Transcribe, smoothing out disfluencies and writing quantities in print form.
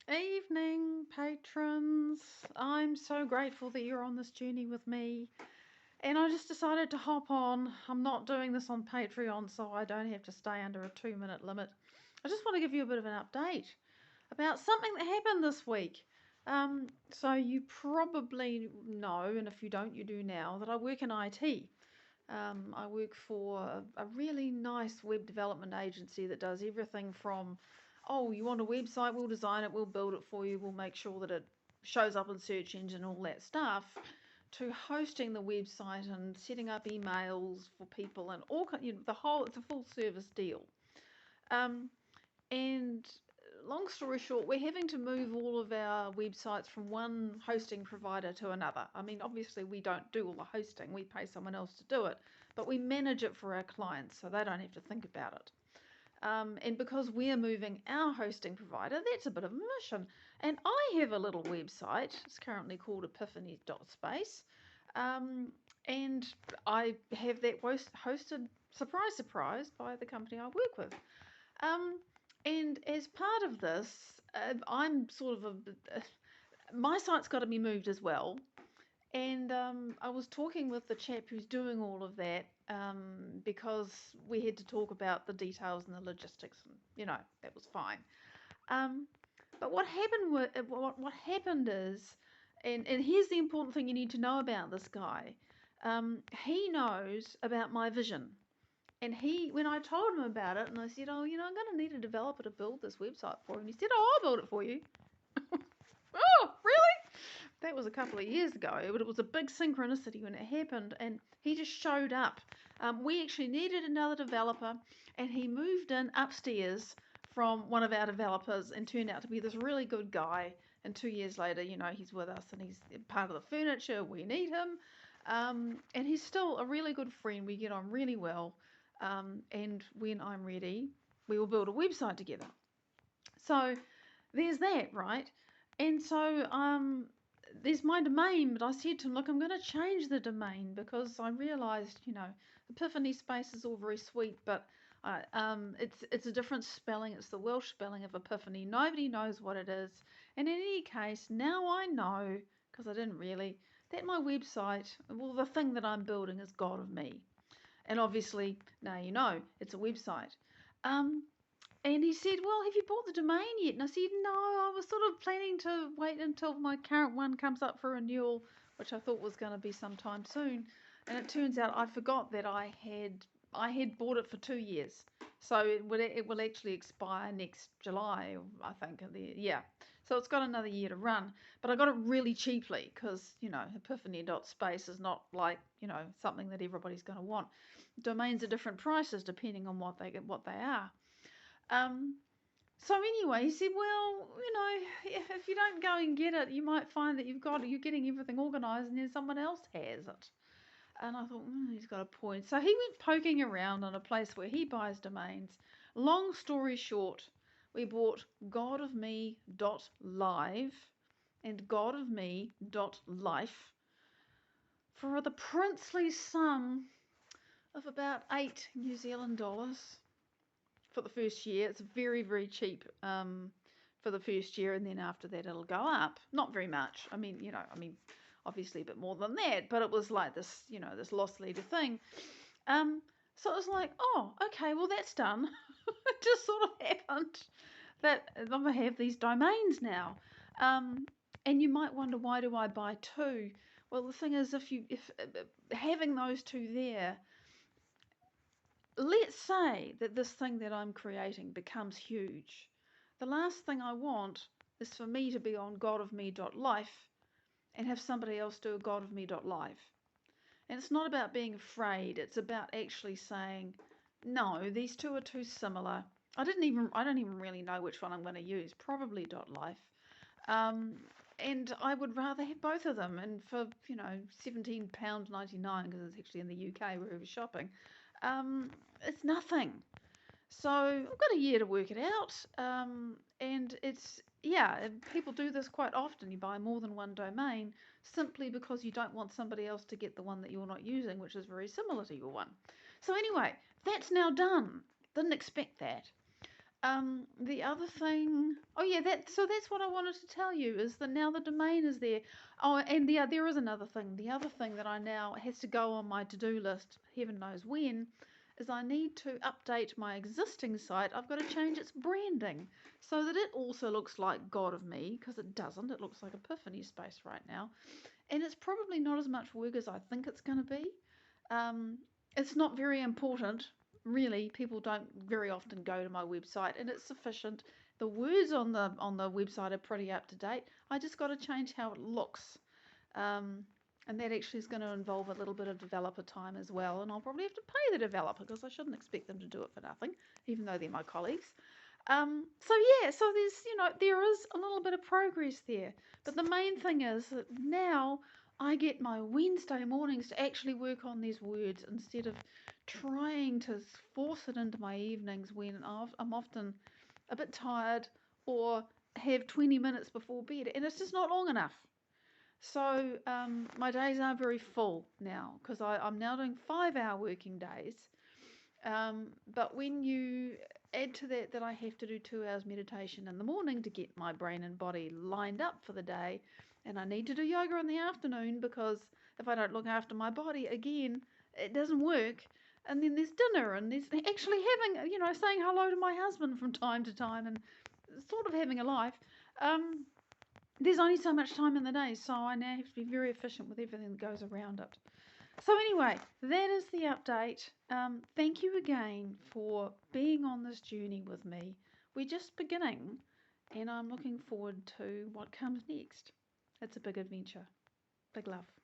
Evening, patrons. I'm so grateful that you're on this journey with me. And I just decided to hop on. I'm not doing this on Patreon, so I don't have to stay under a 2 minute limit. I just want to give you a bit of an update about something that happened this week. So you probably know, and if you don't, you do now, that I work in IT. I work for a really nice web development agency that does everything from, oh, you want a website, we'll design it, we'll build it for you, we'll make sure that it shows up in search engine, all that stuff, to hosting the website and setting up emails for people and all, it's a full service deal. And long story short, we're having to move all of our websites from one hosting provider to another. I mean, obviously, we don't do all the hosting, we pay someone else to do it, but we manage it for our clients so they don't have to think about it. And because we're moving our hosting provider, that's a bit of a mission. And I have a little website. It's currently called epiphany.space. And I have that hosted, surprise, surprise, by the company I work with. And as part of this, I'm sort of my site's got to be moved as well. And I was talking with the chap who's doing all of that because we had to talk about the details and the logistics, and that was fine. But what happened is, and here's the important thing you need to know about this guy. He knows about my vision. And when I told him about it, and I said, oh, I'm going to need a developer to build this website for you. And he said, oh, I'll build it for you. Oh, really? That was a couple of years ago, but it was a big synchronicity when it happened, and he just showed up. We actually needed another developer, and he moved in upstairs from one of our developers and turned out to be this really good guy. And 2 years later, he's with us, and he's part of the furniture. We need him. And he's still a really good friend. We get on really well. And when I'm ready, we will build a website together. So there's that, right? And so there's my domain, but I said to him, look, I'm going to change the domain because I realised, Epiphany Space is all very sweet, but it's a different spelling. It's the Welsh spelling of Epiphany. Nobody knows what it is. And in any case, now I know, because I didn't really, that my website, well, the thing that I'm building is God of Me. And obviously, now you know, it's a website. And he said, well, have you bought the domain yet? And I said, no, I was sort of planning to wait until my current one comes up for renewal, which I thought was going to be sometime soon. And it turns out I forgot that I had bought it for 2 years. So it will actually expire next July, I think. Yeah. So it's got another year to run. But I got it really cheaply because, Epiphany.space is not like, something that everybody's going to want. Domains are different prices depending on what they are. So anyway, he said, well, if you don't go and get it, you might find that you're getting everything organised and then someone else has it. And I thought, he's got a point. So he went poking around on a place where he buys domains. Long story short, we bought godofme.live and godofme.life for the princely sum of about $8 for the first year. It's very, very cheap for the first year, and then after that it'll go up. Not very much. I mean, obviously a bit more than that, but it was like this, this loss leader thing. So it was like, oh, okay, well, that's done. It just sort of happened that I'm going to have these domains now. And you might wonder, why do I buy two? Well, the thing is, if having those two there, let's say that this thing that I'm creating becomes huge. The last thing I want is for me to be on godofme.life and have somebody else do a godofme.live. And it's not about being afraid. It's about actually saying, no, these two are too similar. I don't even really know which one I'm going to use. Probably .life. And I would rather have both of them. And for, £17.99, because it's actually in the UK where we were shopping, it's nothing. So I've got a year to work it out. And people do this quite often. You buy more than one domain simply because you don't want somebody else to get the one that you're not using, which is very similar to your one. So anyway, that's now done. Didn't expect that. The other thing, oh yeah, that's what I wanted to tell you is that now the domain is there. Oh, and there is another thing. The other thing that I now has to go on my to-do list, heaven knows when, is I need to update my existing site. I've got to change its branding so that it also looks like God of Me, because it doesn't. It looks like Epiphany Space right now, and it's probably not as much work as I think it's going to be. Um, it's not very important, really. People don't very often go to my website, and it's sufficient. The words on the website are pretty up to date. I just got to change how it looks, um, and that actually is going to involve a little bit of developer time as well. And I'll probably have to pay the developer because I shouldn't expect them to do it for nothing, even though they're my colleagues. So yeah, so there is a little bit of progress there. But the main thing is that now I get my Wednesday mornings to actually work on these words instead of trying to force it into my evenings when I'm often a bit tired or have 20 minutes before bed, and it's just not long enough. So my days are very full now because I'm now doing 5-hour working days. But when you add to that I have to do 2 hours meditation in the morning to get my brain and body lined up for the day, and I need to do yoga in the afternoon because if I don't look after my body, again, it doesn't work. And then there's dinner, and there's actually having, saying hello to my husband from time to time, and sort of having a life. There's only so much time in the day, so I now have to be very efficient with everything that goes around it. So anyway, that is the update. Thank you again for being on this journey with me. We're just beginning, and I'm looking forward to what comes next. It's a big adventure. Big love.